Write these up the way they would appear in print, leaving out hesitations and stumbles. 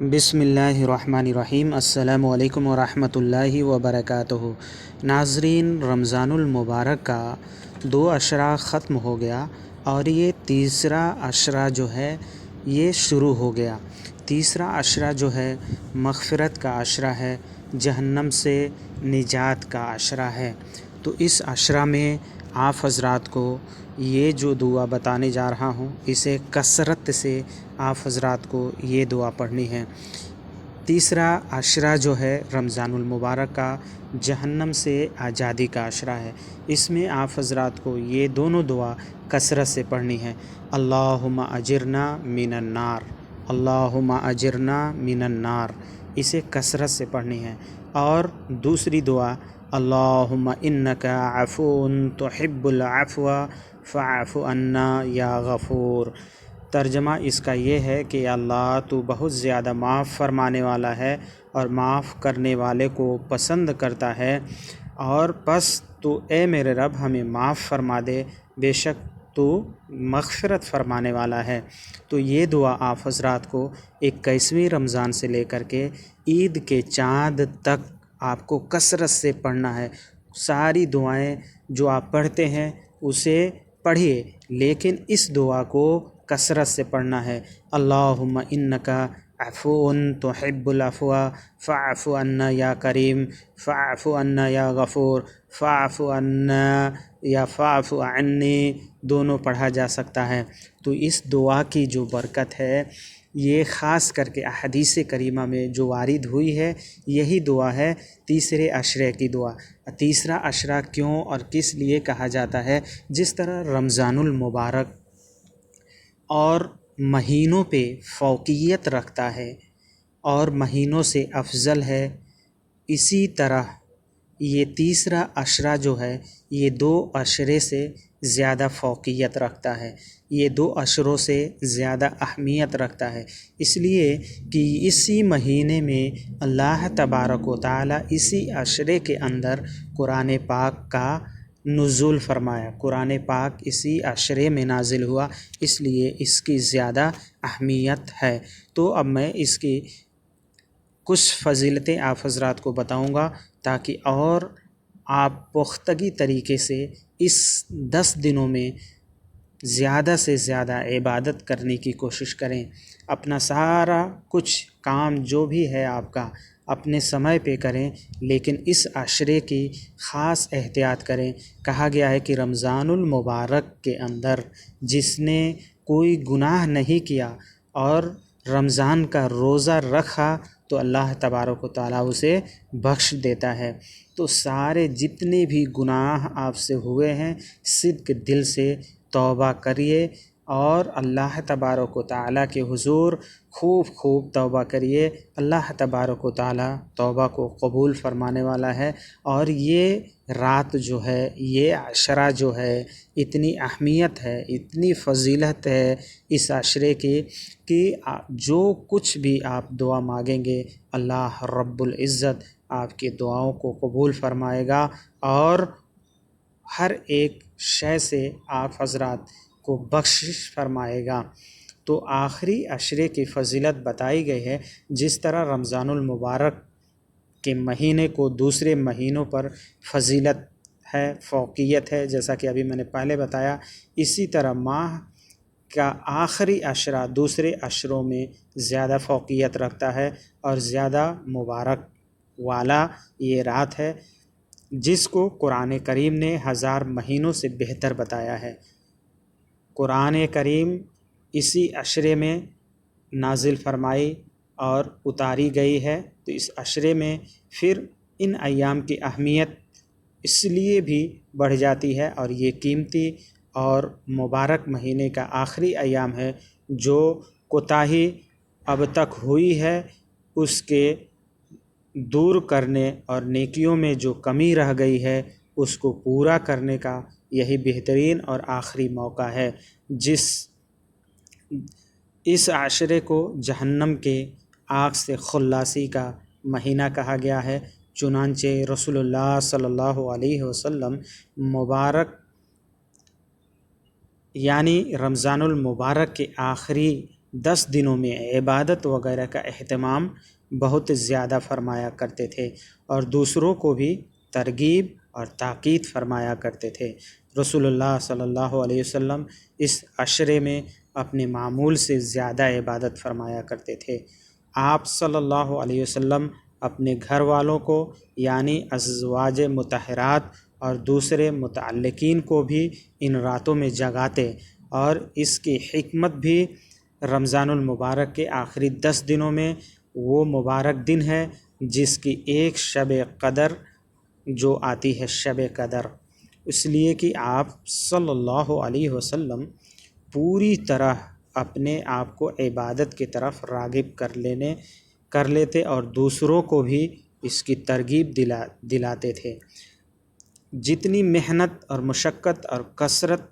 بسم اللہ الرحمن الرحیم۔ السلام علیکم ورحمۃ اللہ وبرکاتہ۔ ناظرین، رمضان المبارک کا 2 عشرہ ختم ہو گیا اور یہ تیسرا عشرہ جو ہے یہ شروع ہو گیا۔ تیسرا عشرہ جو ہے مغفرت کا عشرہ ہے، جہنم سے نجات کا عشرہ ہے۔ تو اس عشرہ میں آپ حضرات کو یہ جو دعا بتانے جا رہا ہوں، اسے کثرت سے آپ حضرات کو یہ دعا پڑھنی ہے۔ تیسرا عشرہ جو ہے رمضان المبارک کا جہنم سے آزادی کا عشرہ ہے۔ اس میں آپ حضرات کو یہ دونوں دعا کثرت سے پڑھنی ہے۔ اللہم اجرنا من النار، اللہم اجرنا من النار، اسے کثرت سے پڑھنی ہے۔ اور دوسری دعا اللہم انک عفو تحب العفو فاعف عنا یا غفور۔ ترجمہ اس کا یہ ہے کہ اللہ تو بہت زیادہ معاف فرمانے والا ہے اور معاف کرنے والے کو پسند کرتا ہے، اور پس تو اے میرے رب ہمیں معاف فرما دے، بے شک تو مغفرت فرمانے والا ہے۔ تو یہ دعا آپ حضرات کو 21ویں رمضان سے لے کر کے عید کے چاند تک آپ کو کثرت سے پڑھنا ہے۔ ساری دعائیں جو آپ پڑھتے ہیں اسے پڑھیے، لیکن اس دعا کو کثرت سے پڑھنا ہے۔ اللہم انک عفو تحب العفو فاعف عنا یا کریم، فاعف عنا یا غفور، فاعف عنا یا فاعف عنی، دونوں پڑھا جا سکتا ہے۔ تو اس دعا کی جو برکت ہے یہ خاص کر کے احادیث کریمہ میں جو وارد ہوئی ہے، یہی دعا ہے تیسرے عشرے کی دعا۔ تیسرا عشرہ کیوں اور کس لیے کہا جاتا ہے؟ جس طرح رمضان المبارک اور مہینوں پہ فوقیت رکھتا ہے اور مہینوں سے افضل ہے، اسی طرح یہ تیسرا عشرہ جو ہے یہ 2 عشرے سے زیادہ فوقیت رکھتا ہے، یہ 2 عشروں سے زیادہ اہمیت رکھتا ہے، اس لیے کہ اسی مہینے میں اللہ تبارک و تعالیٰ اسی عشرے کے اندر قرآن پاک کا نزول فرمایا۔ قرآن پاک اسی عشرے میں نازل ہوا، اس لیے اس کی زیادہ اہمیت ہے۔ تو اب میں اس کی کچھ فضیلتیں آپ حضرات کو بتاؤں گا تاکہ اور آپ پختگی طریقے سے اس 10 دنوں میں زیادہ سے زیادہ عبادت کرنے کی کوشش کریں۔ اپنا سارا کچھ کام جو بھی ہے آپ کا اپنے سمے پہ کریں، لیکن اس عشرے کی خاص احتیاط کریں۔ کہا گیا ہے کہ رمضان المبارک کے اندر جس نے کوئی گناہ نہیں کیا اور رمضان کا روزہ رکھا تو اللہ تبارک و تعالیٰ اسے بخش دیتا ہے۔ تو سارے جتنے بھی گناہ آپ سے ہوئے ہیں صدق دل سے توبہ کریے اور اللہ تبارک و تعالیٰ کے حضور خوب توبہ کریے۔ اللہ تبارک و تعالیٰ توبہ کو قبول فرمانے والا ہے۔ اور یہ رات جو ہے، یہ عشرہ جو ہے، اتنی اہمیت ہے، اتنی فضیلت ہے اس عشرے کی کہ جو کچھ بھی آپ دعا مانگیں گے اللہ رب العزت آپ کی دعاؤں کو قبول فرمائے گا اور ہر ایک شے سے آپ حضرات کو بخشش فرمائے گا۔ تو آخری عشرے کی فضیلت بتائی گئی ہے۔ جس طرح رمضان المبارک کے مہینے کو دوسرے مہینوں پر فضیلت ہے، فوقیت ہے، جیسا کہ ابھی میں نے پہلے بتایا، اسی طرح ماہ کا آخری عشرہ دوسرے عشروں میں زیادہ فوقیت رکھتا ہے اور زیادہ مبارک والا یہ رات ہے، جس کو قرآن کریم نے 1000 مہینوں سے بہتر بتایا ہے۔ قرآن کریم اسی عشرے میں نازل فرمائی اور اتاری گئی ہے، تو اس عشرے میں پھر ان ایام کی اہمیت اس لیے بھی بڑھ جاتی ہے، اور یہ قیمتی اور مبارک مہینے کا آخری ایام ہے۔ جو کوتاہی اب تک ہوئی ہے اس کے دور کرنے اور نیکیوں میں جو کمی رہ گئی ہے اس کو پورا کرنے کا یہی بہترین اور آخری موقع ہے۔ اس عشرے کو جہنم کے آگ سے خلاصی کا مہینہ کہا گیا ہے، چنانچہ رسول اللہ صلی اللہ علیہ وسلم مبارک یعنی رمضان المبارک کے آخری 10 دنوں میں عبادت وغیرہ کا اہتمام بہت زیادہ فرمایا کرتے تھے اور دوسروں کو بھی ترغیب اور تاکید فرمایا کرتے تھے۔ رسول اللہ صلی اللہ علیہ وسلم اس عشرے میں اپنے معمول سے زیادہ عبادت فرمایا کرتے تھے۔ آپ صلی اللہ علیہ وسلم اپنے گھر والوں کو یعنی ازواج مطہرات اور دوسرے متعلقین کو بھی ان راتوں میں جگاتے، اور اس کی حکمت بھی رمضان المبارک کے آخری 10 دنوں میں وہ مبارک دن ہے جس کی ایک شب قدر جو آتی ہے شب قدر، اس لیے کہ آپ صلی اللہ علیہ وسلم پوری طرح اپنے آپ کو عبادت کی طرف راغب کر لیتے اور دوسروں کو بھی اس کی ترغیب دلاتے تھے۔ جتنی محنت اور مشقت اور کثرت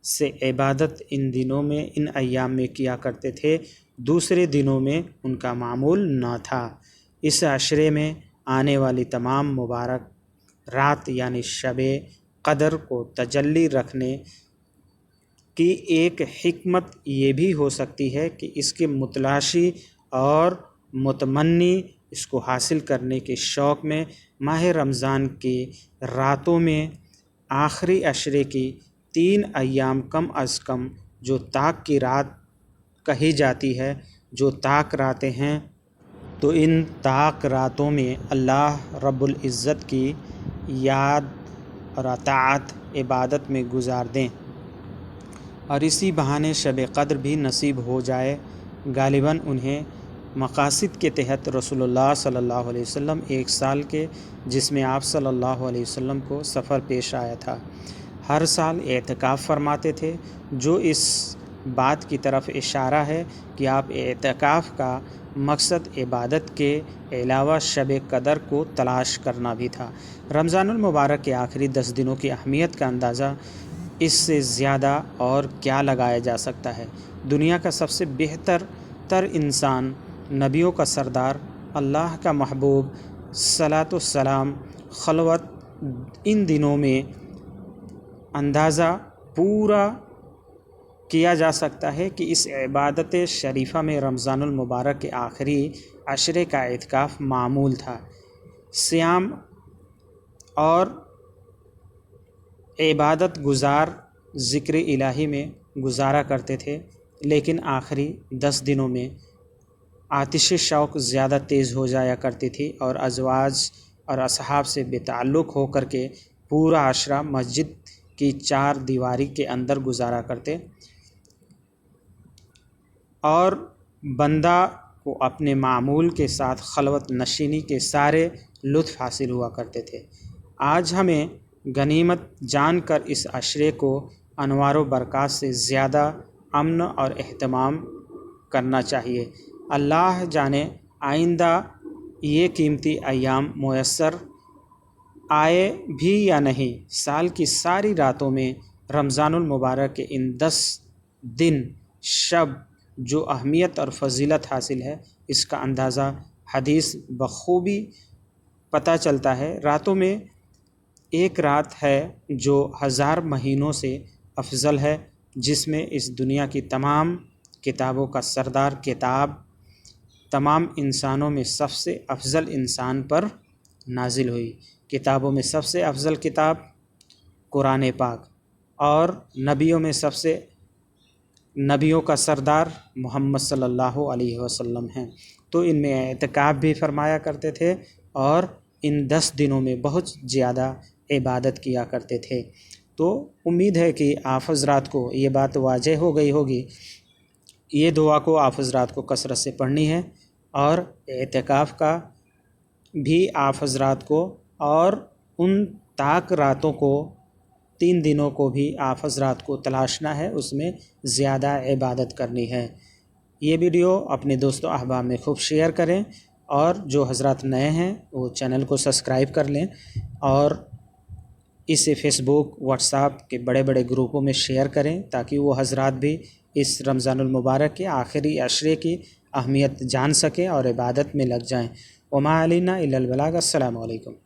سے عبادت ان دنوں میں ان ایام میں کیا کرتے تھے، دوسرے دنوں میں ان کا معمول نہ تھا۔ اس عشرے میں آنے والی تمام مبارک رات یعنی شب قدر کو تجلی رکھنے کی ایک حکمت یہ بھی ہو سکتی ہے کہ اس کے متلاشی اور متمنی اس کو حاصل کرنے کے شوق میں ماہ رمضان کی راتوں میں آخری عشرے کی 3 ایام کم از کم جو طاق کی رات کہی جاتی ہے، جو طاق راتیں ہیں، تو ان طاق راتوں میں اللہ رب العزت کی یاد اور اطاعت عبادت میں گزار دیں اور اسی بہانے شب قدر بھی نصیب ہو جائے۔ غالباً انہیں مقاصد کے تحت رسول اللہ صلی اللہ علیہ وسلم 1 سال کے جس میں آپ صلی اللہ علیہ وسلم کو سفر پیش آیا تھا، ہر سال اعتکاف فرماتے تھے، جو اس بات کی طرف اشارہ ہے کہ آپ اعتکاف کا مقصد عبادت کے علاوہ شب قدر کو تلاش کرنا بھی تھا۔ رمضان المبارک کے آخری 10 دنوں کی اہمیت کا اندازہ اس سے زیادہ اور کیا لگایا جا سکتا ہے۔ دنیا کا سب سے بہتر تر انسان، نبیوں کا سردار، اللہ کا محبوب صلاۃ والسلام خلوت ان دنوں میں اندازہ پورا کیا جا سکتا ہے کہ اس عبادت شریفہ میں رمضان المبارک کے آخری عشرے کا اعتکاف معمول تھا۔ صیام اور عبادت گزار ذکر الہی میں گزارا کرتے تھے، لیکن آخری 10 دنوں میں آتش شوق زیادہ تیز ہو جایا کرتی تھی اور ازواج اور اصحاب سے بے تعلق ہو کر کے پورا عشرہ مسجد کی 4 دیواری کے اندر گزارا کرتے اور بندہ کو اپنے معمول کے ساتھ خلوت نشینی کے سارے لطف حاصل ہوا کرتے تھے۔ آج ہمیں غنیمت جان کر اس عشرے کو انوار و برکات سے زیادہ امن اور اہتمام کرنا چاہیے۔ اللہ جانے آئندہ یہ قیمتی ایام میسر آئے بھی یا نہیں۔ سال کی ساری راتوں میں رمضان المبارک کے ان 10 دن شب جو اہمیت اور فضیلت حاصل ہے، اس کا اندازہ حدیث بخوبی پتہ چلتا ہے۔ راتوں میں ایک رات ہے جو 1000 مہینوں سے افضل ہے، جس میں اس دنیا کی تمام کتابوں کا سردار کتاب تمام انسانوں میں سب سے افضل انسان پر نازل ہوئی۔ کتابوں میں سب سے افضل کتاب قرآن پاک اور نبیوں کا سردار محمد صلی اللہ علیہ وسلم ہیں، تو ان میں اعتکاف بھی فرمایا کرتے تھے اور ان 10 دنوں میں بہت زیادہ عبادت کیا کرتے تھے۔ تو امید ہے کہ آپ حضرات کو یہ بات واضح ہو گئی ہوگی۔ یہ دعا کو آپ حضرات کو کثرت سے پڑھنی ہے اور اعتکاف کا بھی آپ حضرات کو اور ان طاق راتوں کو 3 دنوں کو بھی آپ حضرات کو تلاشنا ہے، اس میں زیادہ عبادت کرنی ہے۔ یہ ویڈیو اپنے دوستوں احباب میں خوب شیئر کریں اور جو حضرات نئے ہیں وہ چینل کو سبسکرائب کر لیں اور اسے فیس بک واٹس ایپ کے بڑے بڑے گروپوں میں شیئر کریں تاکہ وہ حضرات بھی اس رمضان المبارک کے آخری عشرے کی اہمیت جان سکیں اور عبادت میں لگ جائیں۔ وما علینا الا البلاغ۔ السلام علیکم۔